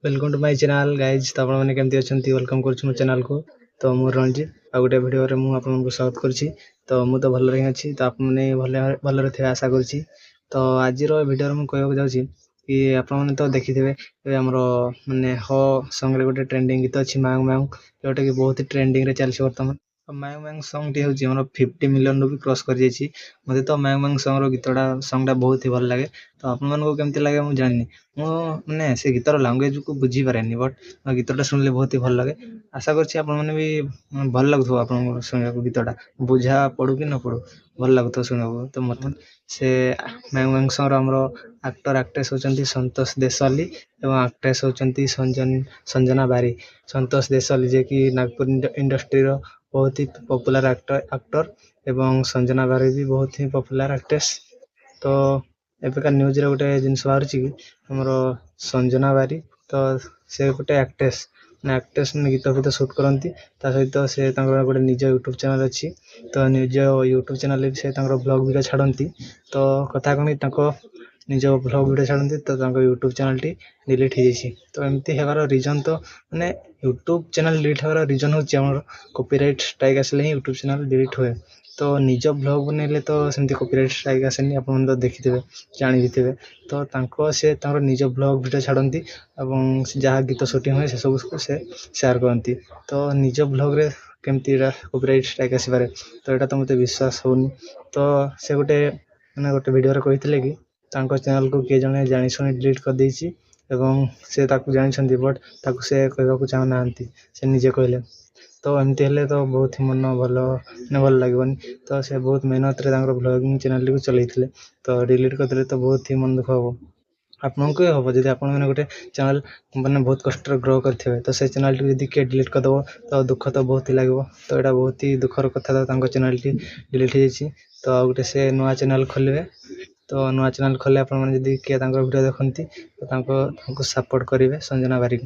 Welcome to my channel guys. तो आपण मैंने केमती अच्छा वेलकम करुँ मो चैनल को। तो मु रणजित आ गोटे भिडियो मुझे स्वागत करुँची। तो मुझे तो भल ही अच्छी। तो आपने भल थे आशा करुँची। तो आज भिडियो मुझे कहूँ जाऊँगी कि आपने तो देखिथे आमर मानने ह सॉन्ग रे गोटे ट्रेंडिंग गीत अच्छी मांग मांग जोटा कि बहुत ही ट्रेंडिंग रे चलती बर्तमान। मांग मांग सॉन्ग टी हूँ 50 मिलियन रू भी क्रॉस कर जाइए। मते तो मांग मांग सॉन्ग गीतटा सॉन्गटा बहुत ही भल लगे। तो आपको केमती लगे मुझे जानी मैंने से गीतर लांगुएज को बुझी पारे बट गीतटा शुणिले बहुत ही भल लगे। आशा करने भी भल लगुव आप शुणा गीतटा बुझा पड़ू कि न पड़ू भल लगुव शुणा। तो मतलब से मांग मांग सॉन्ग आमर एक्टर एक्ट्रेस होती संतोष देसाली और एक्ट्रेस होती संजना बारी। संतोष देसाली जे कि नागपुर इंडस्ट्री बहुत ही पॉपुलर एक्टर एवं संजना बारी भी बहुत ही पॉपुलर एक्ट्रेस। तो एबेका न्यूज रे गोटे जिनस बाहर कि हमर संजना बारी तो से गोटे एक्ट्रेस ने गीत फीत सुट करती सहित से गोटे निज यूट्यूब चैनल अच्छी। तो निज यूट्यूब चैनल से ब्लॉग वीडियो छाड़ती। तो कथा कौन निज ब्लॉग वीडियो छाड़ती तो यूट्यूब चैनल टी डिलीट हो जाइए। तो एमती होबार रिजन तो माने यूट्यूब चैनल डिलीट होबार रिजन हूँ कॉपीराइट स्ट्राइक आसले ही यूट्यूब चैनल डिलीट हुए। तो निज ब्लॉग बनइले तो सेमती कॉपीराइट स्ट्राइक आसेनी आप तो देखिथे जानी भी थे। तो से निज ब्लॉग वीडियो छाड़ती और जहाँ गीत शूटिंग हुए से सब से शेयर करती। तो निज ब्लॉग रे केमती कॉपीराइट स्ट्राइक आसपे तो यहाँ तो मत विश्वास होनी। तो से गोटे मैंने गोटे वीडियो कहते कि चैनल को किए जड़े जाशुणी डिलीट कर देछि एवं से जानते बट से कहवाक चाहूना से निजे कहले। तो एमती हेल्ले तो बहुत ही मन भल लगे। तो से बहुत मेहनत ब्लॉगिंग चैनल को चलते तो डिलीट करदे तो बहुत ही मन दुख हम आपको हम जब आप गोटे चैनल मैंने बहुत कष्ट ग्रो करेंगे तो से चैनल टी किए डिलीट करदेव तो दुख तो बहुत ही लगे। तो यहाँ बहुत ही दुखर कथा तो चैनल टी डिलीट हो जाए। तो गोटे से नुआ चैनल खोलेंगे तो नुआ चैनल खोले आपड़ी किए वीडियो देखती तो सपोर्ट करेंगे संजना बारी को।